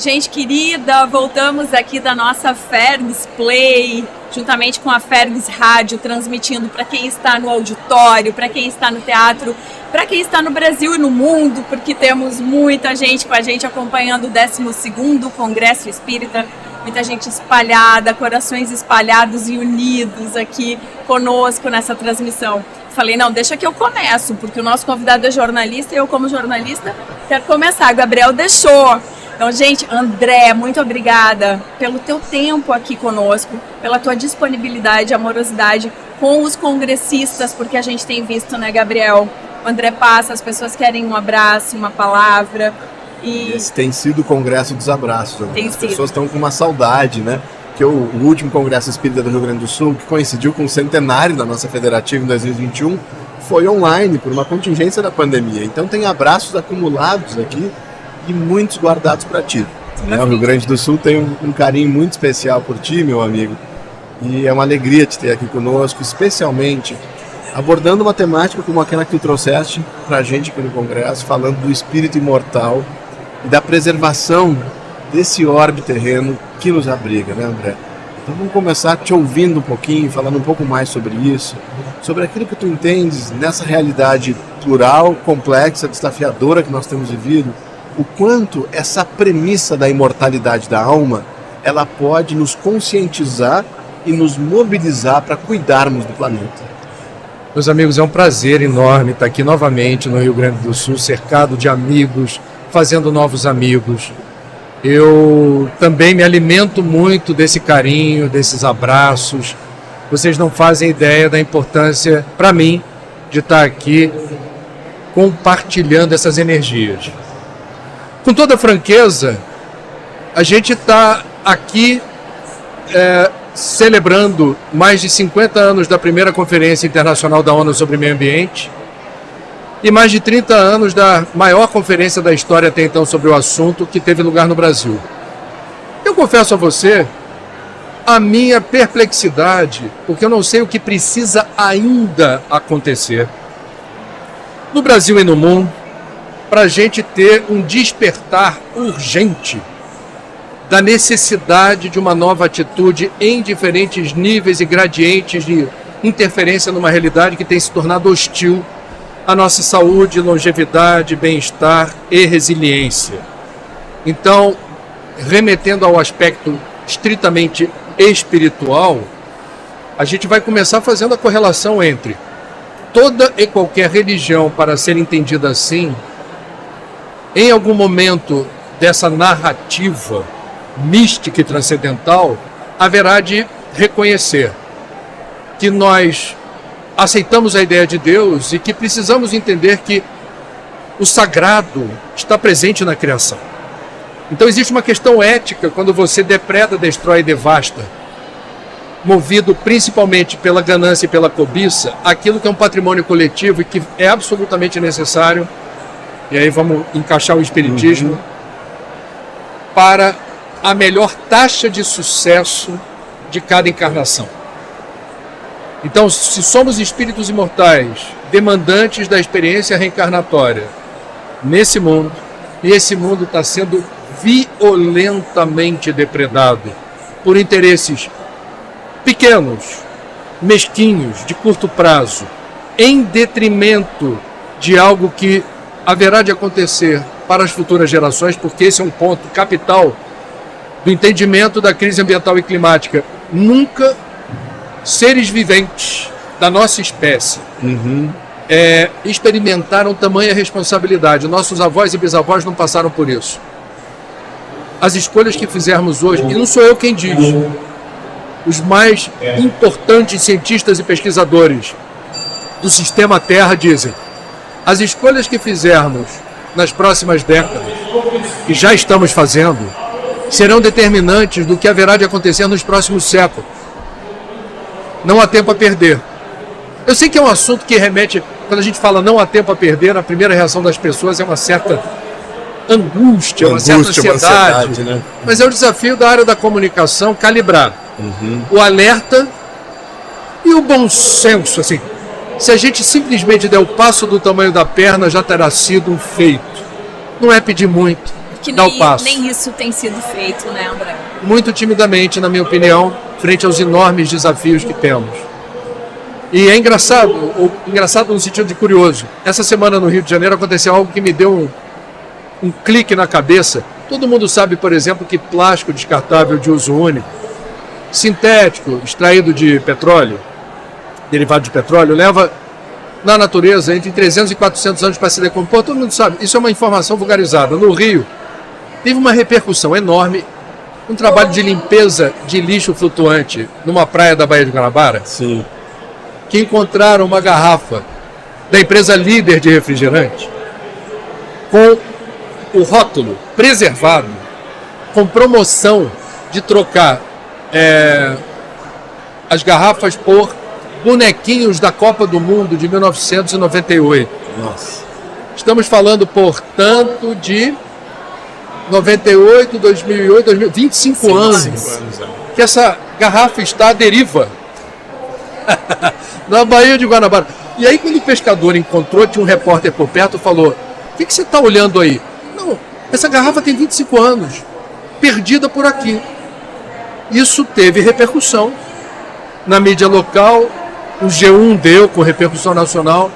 Gente querida, voltamos aqui da nossa Fergs Play, juntamente com a Fergs Rádio, transmitindo para quem está no auditório, para quem está no teatro, para quem está no Brasil e no mundo, porque temos muita gente com a gente acompanhando o 12º Congresso Espírita, muita gente espalhada, corações espalhados e unidos aqui conosco nessa transmissão. Falei, não, deixa que eu começo, porque o nosso convidado é jornalista e eu, como jornalista, quero começar. Gabriel deixou. Então, gente, André, muito obrigada pelo teu tempo aqui conosco, pela tua disponibilidade, amorosidade com os congressistas, porque a gente tem visto, né, Gabriel? O André passa, as pessoas querem um abraço, uma palavra. E esse tem sido o Congresso dos Abraços. As sido. Pessoas estão com uma saudade, né? Que o último Congresso Espírita do Rio Grande do Sul, que coincidiu com o centenário da nossa federativa em 2021, foi online por uma contingência da pandemia. Então tem abraços acumulados aqui e muitos guardados para ti. O Rio Grande do Sul tem um carinho muito especial por ti, meu amigo, e é uma alegria te ter aqui conosco, especialmente abordando uma temática como aquela que tu trouxeste para a gente aqui no Congresso, falando do espírito imortal e da preservação desse orbe terreno que nos abriga, né, André? Então vamos começar te ouvindo um pouquinho, falando um pouco mais sobre isso, sobre aquilo que tu entendes nessa realidade plural, complexa, desafiadora que nós temos vivido, o quanto essa premissa da imortalidade da alma, ela pode nos conscientizar e nos mobilizar para cuidarmos do planeta. Meus amigos, é um prazer enorme estar aqui novamente no Rio Grande do Sul, cercado de amigos, fazendo novos amigos. Eu também me alimento muito desse carinho, desses abraços. Vocês não fazem ideia da importância, para mim, de estar aqui compartilhando essas energias. Com toda franqueza, a gente está aqui celebrando mais de 50 anos da primeira Conferência Internacional da ONU sobre Meio Ambiente e mais de 30 anos da maior conferência da história até então sobre o assunto, que teve lugar no Brasil. Eu confesso a você a minha perplexidade, porque eu não sei o que precisa ainda acontecer no Brasil e no mundo para a gente ter um despertar urgente da necessidade de uma nova atitude em diferentes níveis e gradientes de interferência numa realidade que tem se tornado hostil à nossa saúde, longevidade, bem-estar e resiliência. Então, remetendo ao aspecto estritamente espiritual, a gente vai começar fazendo a correlação entre toda e qualquer religião, para ser entendida assim, em algum momento dessa narrativa mística e transcendental, haverá de reconhecer que nós aceitamos a ideia de Deus e que precisamos entender que o sagrado está presente na criação. Então existe uma questão ética quando você depreda, destrói e devasta, movido principalmente pela ganância e pela cobiça, aquilo que é um patrimônio coletivo e que é absolutamente necessário, e aí vamos encaixar o espiritismo, para a melhor taxa de sucesso de cada encarnação. Então, se somos espíritos imortais, demandantes da experiência reencarnatória nesse mundo, e esse mundo está sendo violentamente depredado por interesses pequenos, mesquinhos, de curto prazo, em detrimento de algo que haverá de acontecer para as futuras gerações, porque esse é um ponto capital do entendimento da crise ambiental e climática. Nunca seres viventes da nossa espécie experimentaram tamanha responsabilidade. Nossos avós e bisavós não passaram por isso. As escolhas que fizermos hoje, e não sou eu quem diz, os mais importantes cientistas e pesquisadores do sistema Terra dizem: as escolhas que fizermos nas próximas décadas, e já estamos fazendo, serão determinantes do que haverá de acontecer nos próximos séculos. Não há tempo a perder. Eu sei que é um assunto que remete, quando a gente fala não há tempo a perder, a primeira reação das pessoas é uma certa angústia, uma certa ansiedade, né? Mas é o desafio da área da comunicação calibrar o alerta e o bom senso. Assim, se a gente simplesmente der o passo do tamanho da perna, já terá sido um feito. Não é pedir muito. que dar o passo. nem isso tem sido feito, né, André? Muito timidamente, na minha opinião, frente aos enormes desafios que temos. E é engraçado no sentido de curioso. Essa semana no Rio de Janeiro aconteceu algo que me deu um clique na cabeça. Todo mundo sabe, por exemplo, que plástico descartável de uso único, sintético, extraído de petróleo, derivado de petróleo, leva na natureza entre 300 e 400 anos para se decompor. Todo mundo sabe, isso é uma informação vulgarizada. No Rio, teve uma repercussão enorme, um trabalho de limpeza de lixo flutuante numa praia da Baía de Guanabara. Sim. Que encontraram uma garrafa da empresa líder de refrigerante com o rótulo preservado, com promoção de trocar as garrafas por bonequinhos da Copa do Mundo de 1998. Nossa. Estamos falando, portanto, de 98, 2008, 2000, 25 anos que essa garrafa está à deriva na Baía de Guanabara. E aí, quando o pescador encontrou, tinha um repórter por perto, falou: o que você está olhando aí? Não, essa garrafa tem 25 anos, perdida por aqui. Isso teve repercussão na mídia local, o G1 deu com repercussão nacional.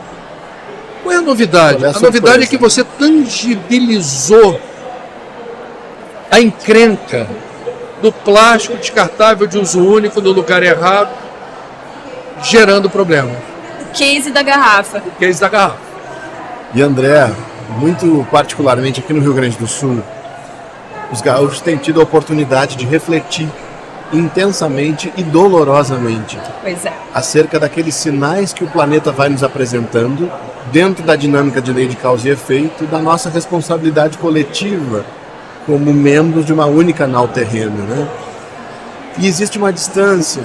Qual é a novidade? A novidade é que você tangibilizou a encrenca do plástico descartável de uso único no lugar errado, gerando problemas. O case da garrafa. O case da garrafa. E André, muito particularmente aqui no Rio Grande do Sul, os gaúchos têm tido a oportunidade de refletir intensamente e dolorosamente Pois é. acerca daqueles sinais que o planeta vai nos apresentando dentro da dinâmica de lei de causa e efeito, da nossa responsabilidade coletiva como membros de uma única nau terrena, né? E existe uma distância,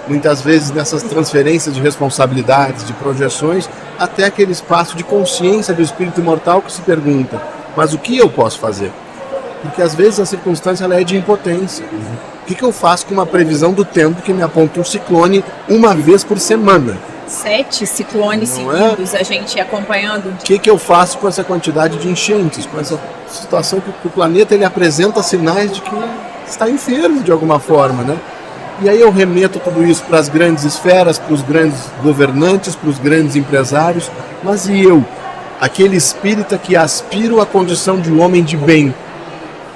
muitas vezes, nessas transferências de responsabilidades, de projeções, até aquele espaço de consciência do espírito imortal que se pergunta: mas o que eu posso fazer? Porque às vezes a circunstância ela é de impotência. O que eu faço com uma previsão do tempo que me aponta um ciclone uma vez por semana? 7 ciclones seguidos, a gente acompanhando. O que eu faço com essa quantidade de enchentes, com essa situação que o planeta ele apresenta sinais de que está enfermo de alguma forma, né? E aí eu remeto tudo isso para as grandes esferas, para os grandes governantes, para os grandes empresários. Mas e eu, aquele espírita que aspiro à condição de um homem de bem,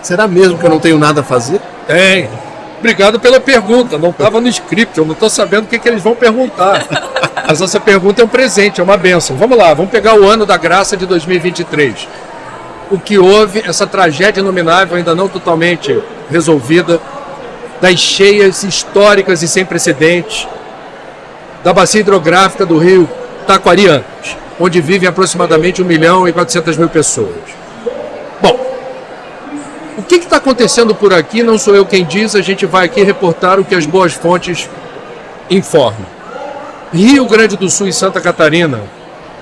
será mesmo que eu não tenho nada a fazer? Tem. Obrigado pela pergunta. Não estava no script, eu não estou sabendo o que eles vão perguntar. Mas essa pergunta é um presente, é uma bênção. Vamos lá, vamos pegar o ano da graça de 2023. O que houve, essa tragédia inominável, ainda não totalmente resolvida, das cheias históricas e sem precedentes da bacia hidrográfica do rio Taquarianas, onde vivem aproximadamente 1.400.000 pessoas. Bom, o que está acontecendo por aqui não sou eu quem diz, a gente vai aqui reportar o que as boas fontes informam. Rio Grande do Sul e Santa Catarina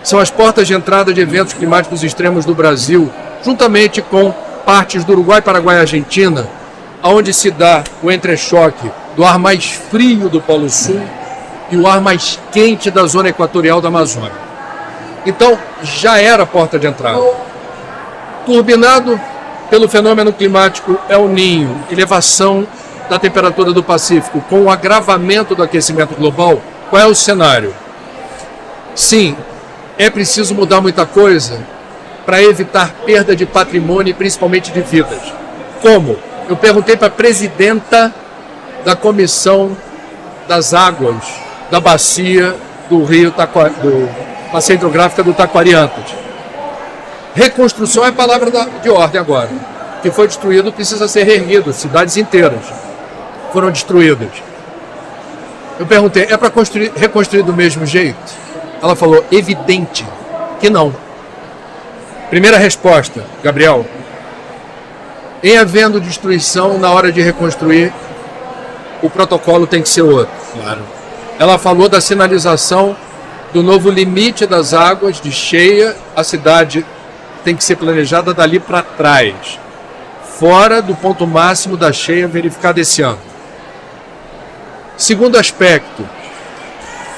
são as portas de entrada de eventos climáticos extremos do Brasil, juntamente com partes do Uruguai, Paraguai e Argentina, onde se dá o entrechoque do ar mais frio do Polo Sul e o ar mais quente da zona equatorial da Amazônia. Então, já era a porta de entrada. Turbinado pelo fenômeno climático El Niño, elevação da temperatura do Pacífico, com o agravamento do aquecimento global, qual é o cenário? Sim, é preciso mudar muita coisa para evitar perda de patrimônio e principalmente de vidas. Como? Eu perguntei para a presidenta da Comissão das Águas da Bacia do Rio do Bacia Hidrográfica do Taquarianas. Reconstrução é a palavra de ordem agora. O que foi destruído precisa ser reerguido. Cidades inteiras foram destruídas. Eu perguntei, é para reconstruir do mesmo jeito? Ela falou, evidente que não. Primeira resposta, Gabriel. Em havendo destruição, na hora de reconstruir, o protocolo tem que ser outro. Claro. Ela falou da sinalização do novo limite das águas de cheia. A cidade tem que ser planejada dali para trás, fora do ponto máximo da cheia verificado esse ano. Segundo aspecto,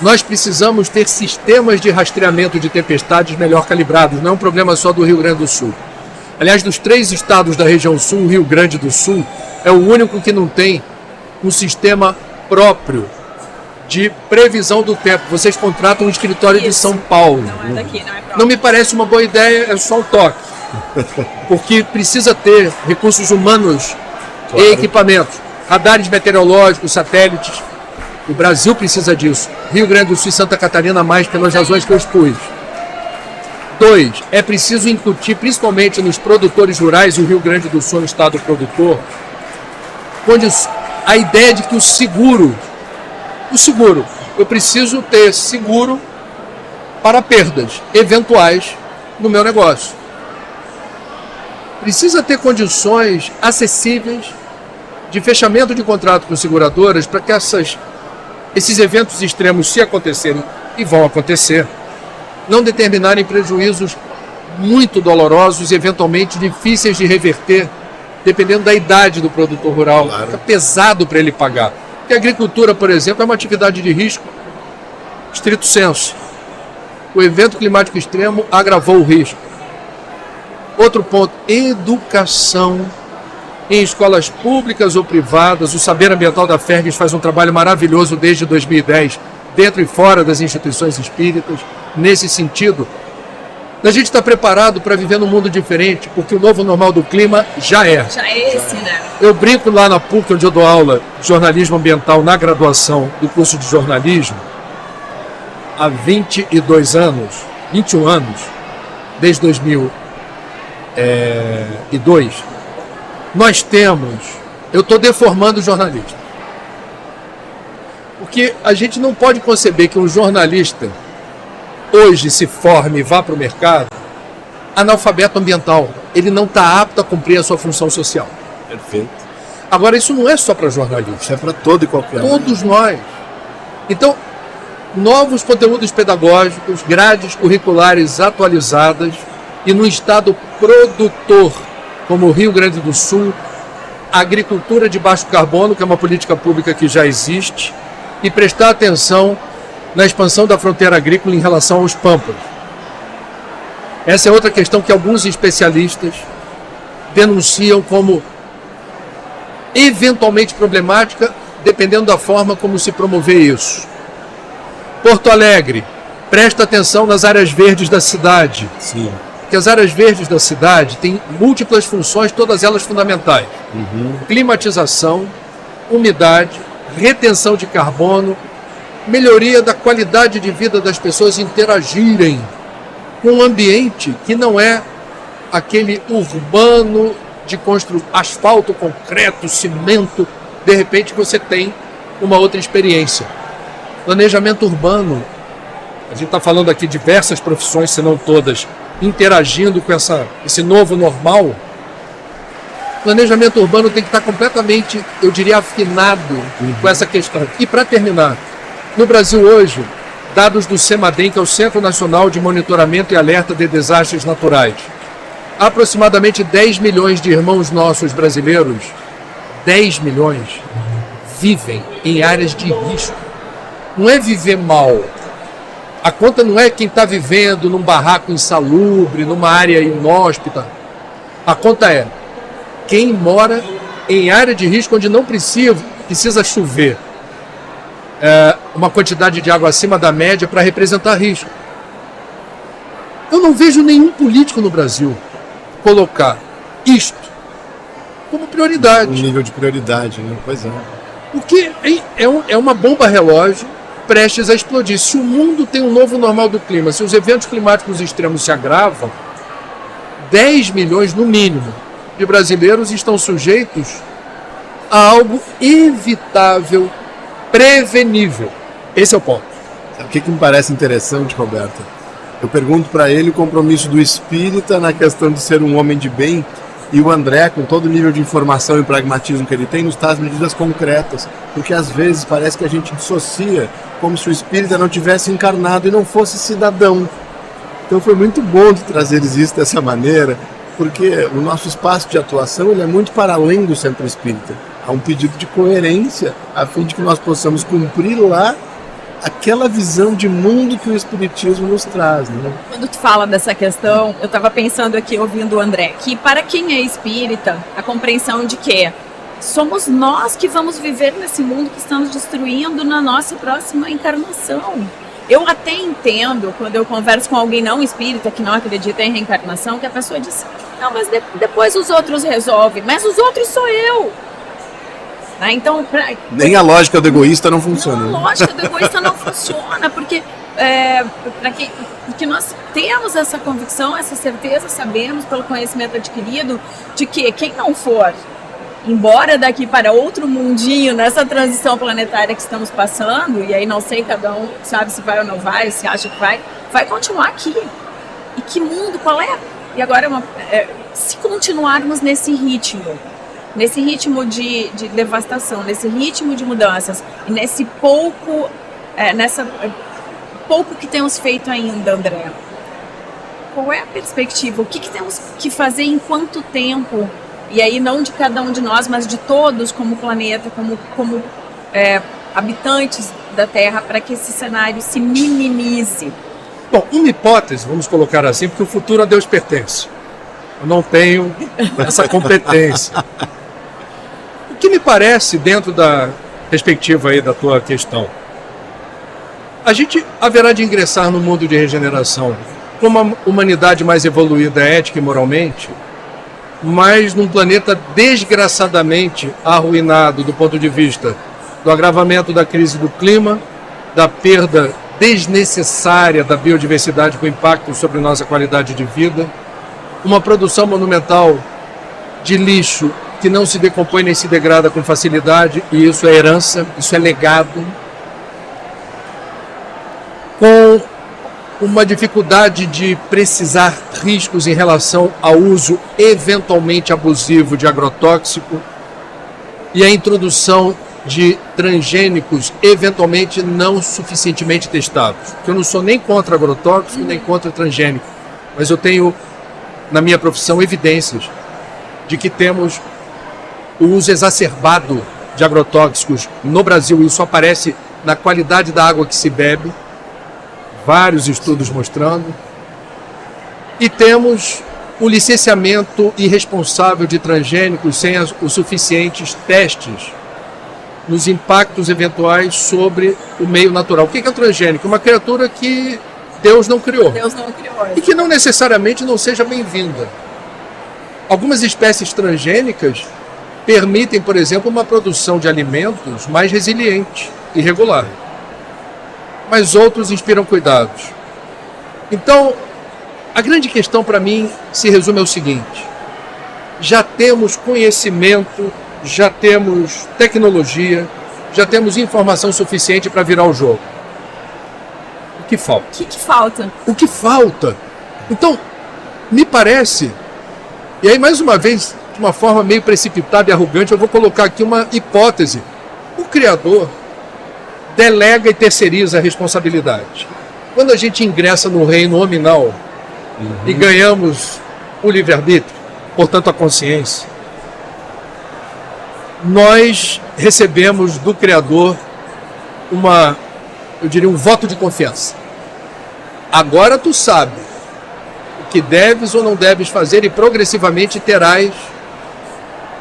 nós precisamos ter sistemas de rastreamento de tempestades melhor calibrados. Não é um problema só do Rio Grande do Sul. Aliás, dos 3 estados da região sul, o Rio Grande do Sul é o único que não tem um sistema próprio de previsão do tempo. Vocês contratam um escritório de São Paulo. Não é daqui, não é próprio. Não me parece uma boa ideia, é só um toque. Porque precisa ter recursos humanos e equipamentos. Radares meteorológicos, satélites. O Brasil precisa disso. Rio Grande do Sul e Santa Catarina mais pelas razões que eu expus. 2, é preciso incutir, principalmente nos produtores rurais, e o Rio Grande do Sul é um estado produtor, onde a ideia de que o seguro, eu preciso ter seguro para perdas eventuais no meu negócio. Precisa ter condições acessíveis de fechamento de contrato com seguradoras para que esses eventos extremos, se acontecerem, e vão acontecer, não determinarem prejuízos muito dolorosos e eventualmente difíceis de reverter, dependendo da idade do produtor rural. Claro. Fica pesado para ele pagar. Porque a agricultura, por exemplo, é uma atividade de risco estrito sensu. O evento climático extremo agravou o risco. Outro ponto, educação em escolas públicas ou privadas. O Saber Ambiental da Fergs faz um trabalho maravilhoso desde 2010, dentro e fora das instituições espíritas, nesse sentido. A gente está preparado para viver num mundo diferente, porque o novo normal do clima já é. Já é esse, né? Eu brinco lá na PUC, onde eu dou aula de jornalismo ambiental na graduação do curso de jornalismo, há 22 anos, 21 anos, desde 2002, nós temos, eu estou deformando o jornalista, porque a gente não pode conceber que um jornalista hoje se forme e vá para o mercado analfabeto ambiental. Ele não está apto a cumprir a sua função social. Perfeito. Agora, isso não é só para jornalistas. Isso é para todo e qualquer um. Todos nós. Então, novos conteúdos pedagógicos, grades curriculares atualizadas e no estado produtor, como o Rio Grande do Sul, a agricultura de baixo carbono, que é uma política pública que já existe, e prestar atenção na expansão da fronteira agrícola em relação aos pampas. Essa é outra questão que alguns especialistas denunciam como eventualmente problemática, dependendo da forma como se promover isso. Porto Alegre, presta atenção nas áreas verdes da cidade. Sim. Porque as áreas verdes da cidade têm múltiplas funções, todas elas fundamentais. Climatização, umidade, retenção de carbono, melhoria da qualidade de vida das pessoas interagirem com um ambiente que não é aquele urbano de asfalto, concreto, cimento. De repente você tem uma outra experiência. Planejamento urbano. A gente está falando aqui de diversas profissões, se não todas, interagindo com esse novo normal. Planejamento urbano tem que estar completamente, eu diria, afinado com essa questão. E para terminar, no Brasil hoje, dados do CEMADEM, que é o Centro Nacional de Monitoramento e Alerta de Desastres Naturais, aproximadamente 10 milhões de irmãos nossos brasileiros, 10 milhões, vivem em áreas de risco. Não é viver mal. A conta não é quem está vivendo num barraco insalubre, numa área inóspita. A conta é quem mora em área de risco onde não precisa chover uma quantidade de água acima da média para representar risco. Eu não vejo nenhum político no Brasil colocar isto como prioridade. Um nível de prioridade, né? Pois é. Porque é uma bomba relógio prestes a explodir. Se o mundo tem um novo normal do clima, se os eventos climáticos extremos se agravam, 10 milhões no mínimo de brasileiros estão sujeitos a algo evitável, prevenível. Esse é o ponto. Sabe o que me parece interessante, Roberta? Eu pergunto para ele o compromisso do espírita na questão de ser um homem de bem, e o André, com todo o nível de informação e pragmatismo que ele tem, nos traz medidas concretas, porque às vezes parece que a gente dissocia como se o espírita não tivesse encarnado e não fosse cidadão. Então foi muito bom de trazer isso dessa maneira, porque o nosso espaço de atuação ele é muito para além do centro espírita. Há um pedido de coerência a fim de que nós possamos cumprir lá aquela visão de mundo que o Espiritismo nos traz, né? Quando tu fala dessa questão, eu estava pensando aqui, ouvindo o André, que para quem é espírita, a compreensão de que somos nós que vamos viver nesse mundo que estamos destruindo na nossa próxima encarnação. Eu até entendo, quando eu converso com alguém não espírita, que não acredita em reencarnação, que a pessoa diz, não, mas depois os outros resolvem, mas os outros sou eu. Né? Então, nem a lógica do egoísta não funciona. Não, a lógica do egoísta não funciona, porque nós temos essa convicção, essa certeza, sabemos pelo conhecimento adquirido, de que quem não for embora daqui para outro mundinho, nessa transição planetária que estamos passando, e aí não sei, cada um sabe se vai ou não vai, se acha que vai continuar aqui. E que mundo, qual é? E agora, se continuarmos nesse ritmo de devastação, nesse ritmo de mudanças, e nesse pouco que temos feito ainda, André, qual é a perspectiva? O que temos que fazer em quanto tempo? E aí não de cada um de nós, mas de todos como planeta, como habitantes da Terra, para que esse cenário se minimize. Bom, uma hipótese, vamos colocar assim, porque o futuro a Deus pertence. Eu não tenho essa competência. O que me parece, dentro da perspectiva aí da tua questão, a gente haverá de ingressar no mundo de regeneração com uma humanidade mais evoluída ética e moralmente, mas num planeta desgraçadamente arruinado do ponto de vista do agravamento da crise do clima, da perda desnecessária da biodiversidade com impacto sobre nossa qualidade de vida, uma produção monumental de lixo que não se decompõe nem se degrada com facilidade, e isso é herança, isso é legado, com uma dificuldade de precisar riscos em relação ao uso eventualmente abusivo de agrotóxico e a introdução de transgênicos eventualmente não suficientemente testados. Eu não sou nem contra agrotóxico, nem contra transgênico, mas eu tenho, na minha profissão, evidências de que temos o uso exacerbado de agrotóxicos no Brasil. Isso aparece na qualidade da água que se bebe, vários estudos mostrando, e temos o licenciamento irresponsável de transgênicos sem os suficientes testes nos impactos eventuais sobre o meio natural. O que é o transgênico? Uma criatura que Deus não criou. Deus não criou. E que não necessariamente não seja bem-vinda. Algumas espécies transgênicas permitem, por exemplo, uma produção de alimentos mais resiliente e regular. Mas outros inspiram cuidados. Então, a grande questão para mim se resume ao seguinte: já temos conhecimento, já temos tecnologia, já temos informação suficiente para virar o jogo. O que falta? O que falta? O que falta? Então, me parece, e aí mais uma vez, de uma forma meio precipitada e arrogante, eu vou colocar aqui uma hipótese. O Criador delega e terceiriza a responsabilidade. Quando a gente ingressa no reino nominal e ganhamos o livre-arbítrio, portanto a consciência, nós recebemos do Criador um voto de confiança. Agora tu sabe o que deves ou não deves fazer e progressivamente terás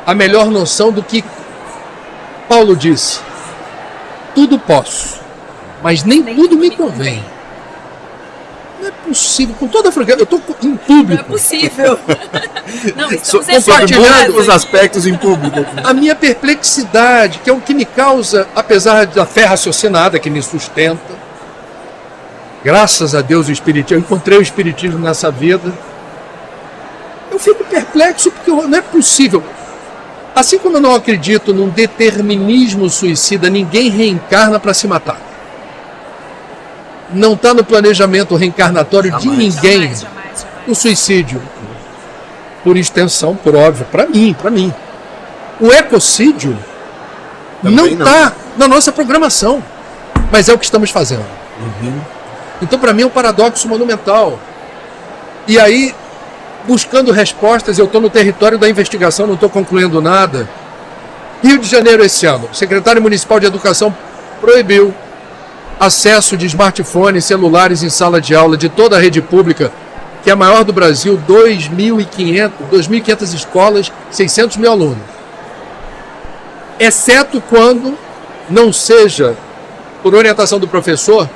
a melhor noção do que Paulo disse: tudo posso, mas nem tudo me convém. Não é possível, com toda a franqueza, eu estou em público. Não é possível. Não, estamos compartilhando os aspectos em público. A minha perplexidade, que é o que me causa, apesar da fé raciocinada que me sustenta, graças a Deus o Espiritismo, eu encontrei o Espiritismo nessa vida, eu fico perplexo porque não é possível. Assim como eu não acredito num determinismo suicida, ninguém reencarna para se matar. Não está no planejamento reencarnatório de ninguém o suicídio. Por extensão, por óbvio, para mim. O ecocídio não está na nossa programação, mas é o que estamos fazendo. Então, para mim, é um paradoxo monumental. E aí, buscando respostas, eu estou no território da investigação, não estou concluindo nada. Rio de Janeiro esse ano, o secretário municipal de Educação proibiu acesso de smartphones, celulares em sala de aula de toda a rede pública, que é a maior do Brasil, 2.500 escolas, 600 mil alunos. Exceto quando não seja, por orientação do professor,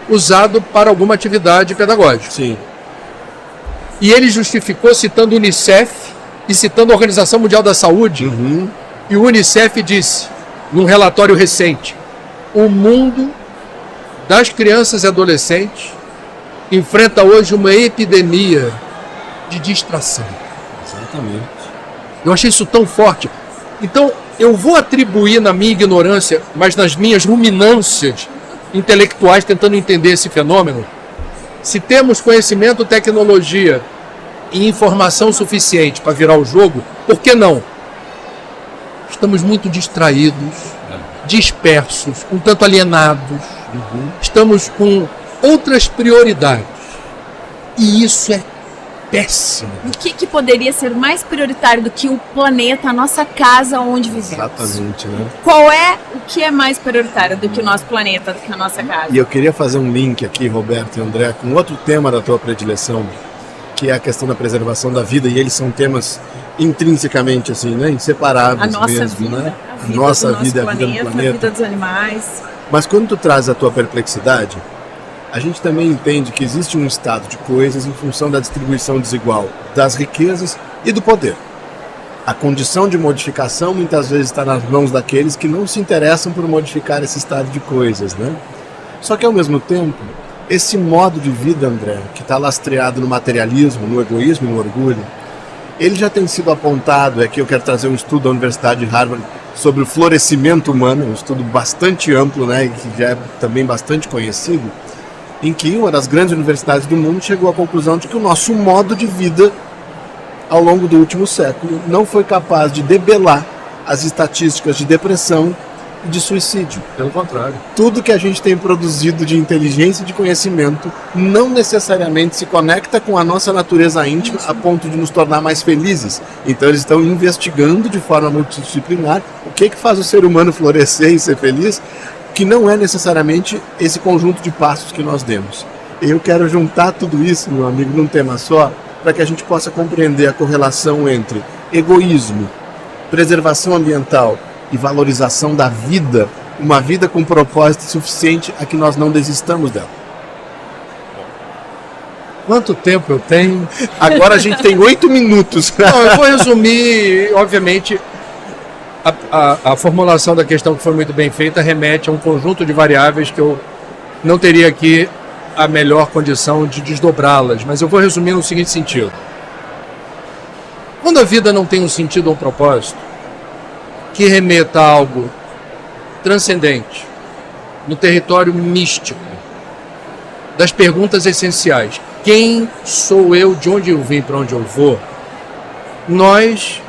usado para alguma atividade pedagógica. Sim. E ele justificou citando o Unicef e citando a Organização Mundial da Saúde. E o Unicef disse, num relatório recente, o mundo das crianças e adolescentes enfrenta hoje uma epidemia de distração. Exatamente. Eu achei isso tão forte. Então, eu vou atribuir na minha ignorância, mas nas minhas ruminâncias intelectuais tentando entender esse fenômeno, se temos conhecimento, tecnologia e informação suficiente para virar o jogo, por que não? Estamos muito distraídos, dispersos, um tanto alienados, estamos com outras prioridades. E isso é péssimo. O que poderia ser mais prioritário do que o planeta, a nossa casa onde vivemos? Exatamente, né? Qual é o que é mais prioritário do que o nosso planeta, do que a nossa casa? E eu queria fazer um link aqui, Roberto e André, com outro tema da tua predileção, que é a questão da preservação da vida, e eles são temas intrinsecamente assim, né, inseparáveis. A nossa mesmo, vida, né? a vida nossa do vida, nosso a vida do planeta, a planeta. vida dos animais. Mas quando tu traz a tua perplexidade, a gente também entende que existe um estado de coisas em função da distribuição desigual das riquezas e do poder. A condição de modificação muitas vezes está nas mãos daqueles que não se interessam por modificar esse estado de coisas, né? Só que ao mesmo tempo, esse modo de vida, André, que está lastreado no materialismo, no egoísmo e no orgulho, ele já tem sido apontado, aqui eu quero trazer um estudo da Universidade de Harvard sobre o florescimento humano, um estudo bastante amplo, né, e que já é também bastante conhecido, em que uma das grandes universidades do mundo chegou à conclusão de que o nosso modo de vida ao longo do último século não foi capaz de debelar as estatísticas de depressão e de suicídio. Pelo contrário. Tudo que a gente tem produzido de inteligência e de conhecimento não necessariamente se conecta com a nossa natureza íntima a ponto de nos tornar mais felizes. Então eles estão investigando de forma multidisciplinar o que faz o ser humano florescer e ser feliz, que não é necessariamente esse conjunto de passos que nós demos. Eu quero juntar tudo isso, meu amigo, num tema só, para que a gente possa compreender a correlação entre egoísmo, preservação ambiental e valorização da vida, uma vida com propósito suficiente a que nós não desistamos dela. Quanto tempo eu tenho? Agora a gente tem 8 minutos. Não, eu vou resumir, obviamente, a formulação da questão que foi muito bem feita remete a um conjunto de variáveis que eu não teria aqui a melhor condição de desdobrá-las, mas eu vou resumir no seguinte sentido. Quando a vida não tem um sentido ou um propósito, que remeta a algo transcendente, no território místico, das perguntas essenciais. Quem sou eu, de onde eu vim, para onde eu vou? Nós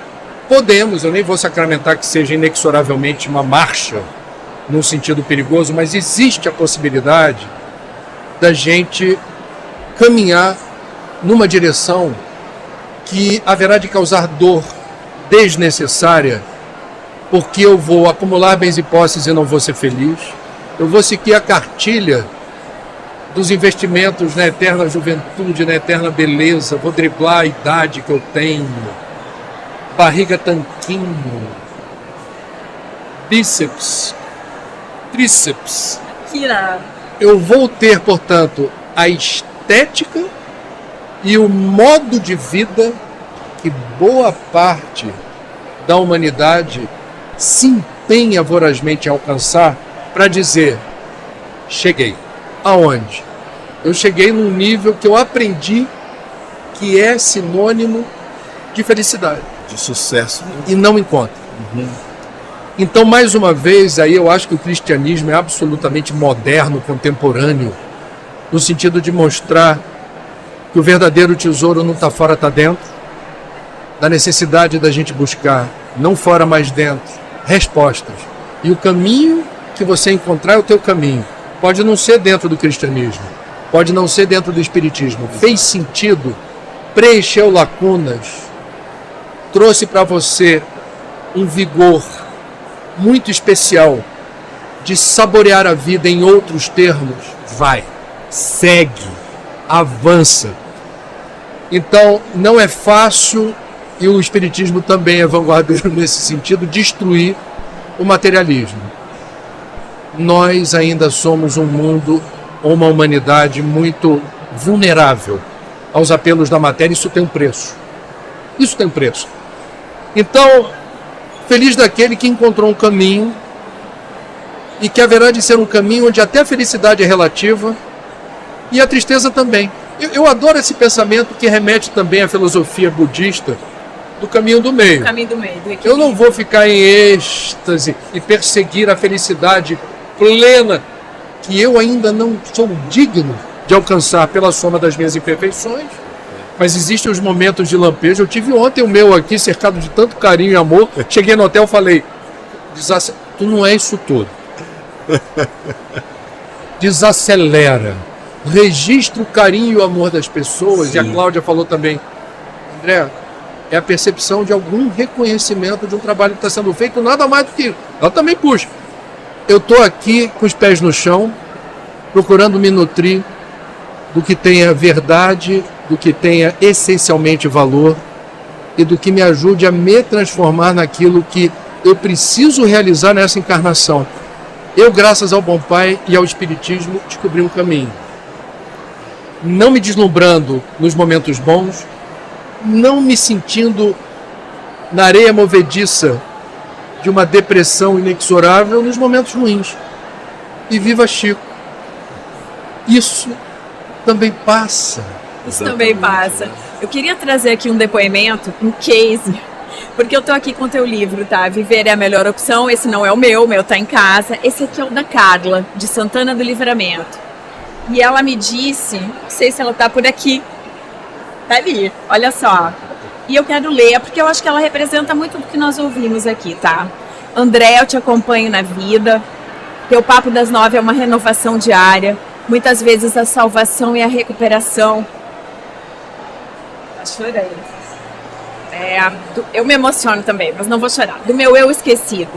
podemos, eu nem vou sacramentar que seja inexoravelmente uma marcha, num sentido perigoso, mas existe a possibilidade da gente caminhar numa direção que haverá de causar dor desnecessária, porque eu vou acumular bens e posses e não vou ser feliz. Eu vou seguir a cartilha dos investimentos na eterna juventude, na eterna beleza. Vou driblar a idade que eu tenho. Barriga tanquinho. Bíceps. Tríceps. Eu vou ter, portanto, a estética e o modo de vida que boa parte da humanidade se empenha vorazmente em alcançar para dizer, cheguei. Aonde? Eu cheguei num nível que eu aprendi que é sinônimo de felicidade. De sucesso. E não encontro. Então, mais uma vez, aí eu acho que o cristianismo é absolutamente moderno, contemporâneo, no sentido de mostrar que o verdadeiro tesouro não está fora, está dentro, da necessidade da gente buscar, não fora, mas dentro, respostas. E o caminho que você encontrar é o teu caminho. Pode não ser dentro do cristianismo, pode não ser dentro do espiritismo. Fez sentido, preencheu lacunas, trouxe para você um vigor muito especial de saborear a vida em outros termos, vai, segue, avança. Então, não é fácil, e o Espiritismo também é vanguardeiro nesse sentido, destruir o materialismo. Nós ainda somos um mundo, uma humanidade muito vulnerável aos apelos da matéria. Isso tem um preço. Isso tem um preço. Então, feliz daquele que encontrou um caminho, e que haverá de ser um caminho onde até a felicidade é relativa e a tristeza também. Eu adoro esse pensamento que remete também à filosofia budista do caminho do meio. Caminho do meio, do Eu não vou ficar em êxtase e perseguir a felicidade plena que eu ainda não sou digno de alcançar pela soma das minhas imperfeições. Mas existem os momentos de lampejo. Eu tive ontem o meu aqui, cercado de tanto carinho e amor. Cheguei no hotel e falei, tu não é isso tudo. Desacelera. Registra o carinho e o amor das pessoas. Sim. E a Cláudia falou também, André, é a percepção de algum reconhecimento de um trabalho que está sendo feito, nada mais do que isso. Ela também puxa. Eu estou aqui com os pés no chão, procurando me nutrir do que tenha verdade, do que tenha essencialmente valor e do que me ajude a me transformar naquilo que eu preciso realizar nessa encarnação. Eu, graças ao Bom Pai e ao Espiritismo, descobri um caminho. Não me deslumbrando nos momentos bons, não me sentindo na areia movediça de uma depressão inexorável nos momentos ruins. E viva Chico. Isso também passa. Isso também passa. Eu queria trazer aqui um depoimento, um case, porque eu tô aqui com o teu livro, tá? Viver é a melhor opção. Esse não é o meu tá em casa. Esse aqui é o da Carla, de Santana do Livramento. E ela me disse, não sei se ela tá por aqui, tá ali, olha só. E eu quero ler, porque eu acho que ela representa muito do que nós ouvimos aqui, tá? André, eu te acompanho na vida. Teu Papo das 9 é uma renovação diária. Muitas vezes a salvação e a recuperação. Tá chorando. Eu me emociono também, mas não vou chorar. Do meu eu esquecido.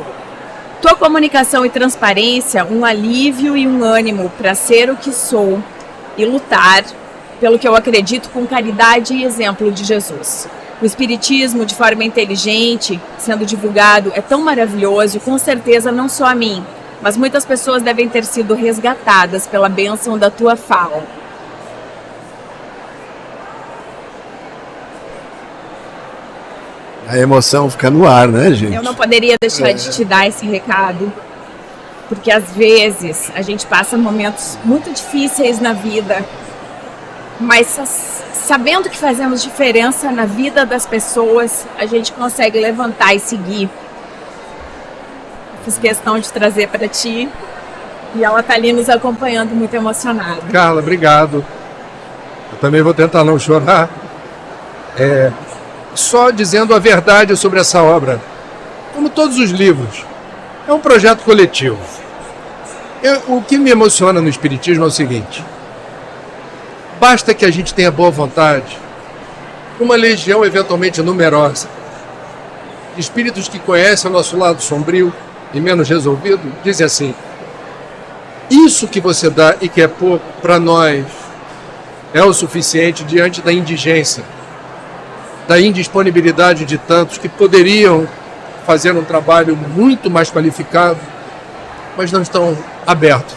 Tua comunicação e transparência, um alívio e um ânimo para ser o que sou e lutar pelo que eu acredito com caridade e exemplo de Jesus. O Espiritismo, de forma inteligente, sendo divulgado, é tão maravilhoso e com certeza não só a mim, mas muitas pessoas devem ter sido resgatadas pela bênção da tua fala. A emoção fica no ar, né, gente? Eu não poderia deixar de te dar esse recado, porque às vezes a gente passa momentos muito difíceis na vida, mas sabendo que fazemos diferença na vida das pessoas, a gente consegue levantar e seguir. Fiz questão de trazer para ti e ela tá ali nos acompanhando, muito emocionada. Carla, obrigado. Eu também vou tentar não chorar. Só dizendo a verdade sobre essa obra. Como todos os livros, é um projeto coletivo. O que me emociona no Espiritismo é o seguinte: basta que a gente tenha boa vontade, uma legião eventualmente numerosa, de espíritos que conhecem o nosso lado sombrio e menos resolvido, dizem assim: isso que você dá e que é pouco, para nós, é o suficiente diante da indigência, da indisponibilidade de tantos que poderiam fazer um trabalho muito mais qualificado, mas não estão abertos.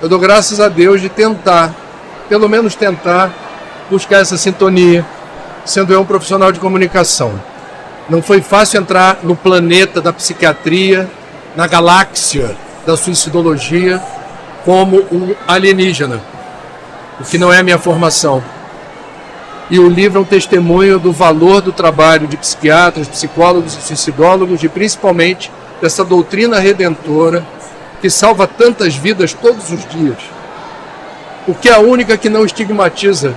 Eu dou graças a Deus de tentar, pelo menos tentar, buscar essa sintonia, sendo eu um profissional de comunicação. Não foi fácil entrar no planeta da psiquiatria, na galáxia da suicidologia, como um alienígena, o que não é a minha formação. E o livro é um testemunho do valor do trabalho de psiquiatras, psicólogos e suicidólogos, e principalmente dessa doutrina redentora que salva tantas vidas todos os dias. Porque é a única que não estigmatiza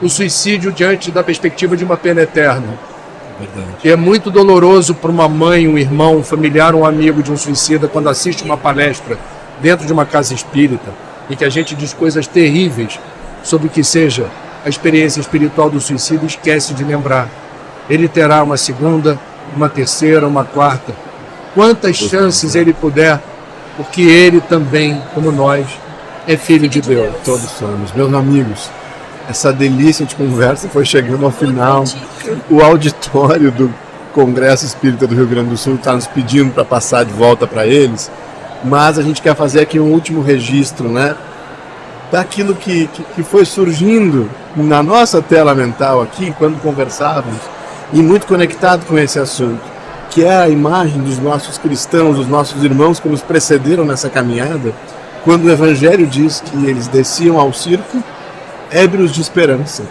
o suicídio diante da perspectiva de uma pena eterna. Verdade. E é muito doloroso para uma mãe, um irmão, um familiar, um amigo de um suicida quando assiste uma palestra dentro de uma casa espírita e que a gente diz coisas terríveis sobre o que seja a experiência espiritual do suicídio e esquece de lembrar. Ele terá uma segunda, uma terceira, uma quarta. Quantas chances ele puder porque ele também, como nós, é filho de Deus. Todos somos. Meus amigos, essa delícia de conversa foi chegando ao final. O auditório do Congresso Espírita do Rio Grande do Sul está nos pedindo para passar de volta para eles, mas a gente quer fazer aqui um último registro, né, daquilo que foi surgindo na nossa tela mental aqui, quando conversávamos, e muito conectado com esse assunto, que é a imagem dos nossos cristãos, dos nossos irmãos que nos precederam nessa caminhada, quando o Evangelho diz que eles desciam ao circo ébrios de esperança.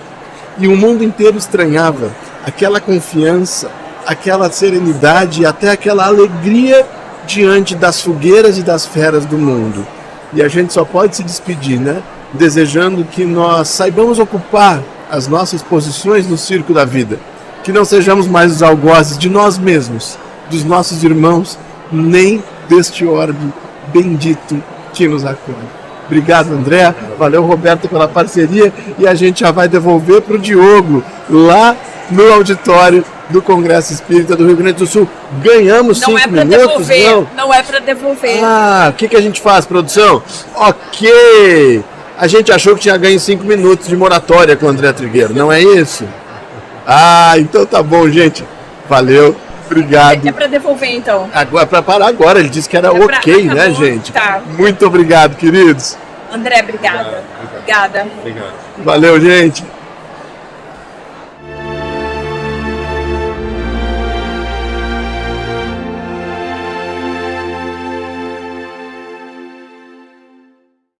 E o mundo inteiro estranhava aquela confiança, aquela serenidade e até aquela alegria diante das fogueiras e das feras do mundo. E a gente só pode se despedir, né? Desejando que nós saibamos ocupar as nossas posições no circo da vida. Que não sejamos mais os algozes de nós mesmos, dos nossos irmãos, nem deste orbe bendito que nos acolhe. Obrigado, André. Valeu, Roberto, pela parceria. E a gente já vai devolver para o Diogo, lá no auditório do Congresso Espírita do Rio Grande do Sul. Ganhamos 5 minutos? Não é para devolver. Ah, o que a gente faz, produção? Ok. A gente achou que tinha ganho 5 minutos de moratória com o André Trigueiro, não é isso? Ah, então tá bom, gente. Valeu. Obrigado. É para devolver, então. Agora, para parar agora, ele disse que era ok, né, gente? Tá. Muito obrigado, queridos. André, obrigada. Obrigada. Valeu, gente.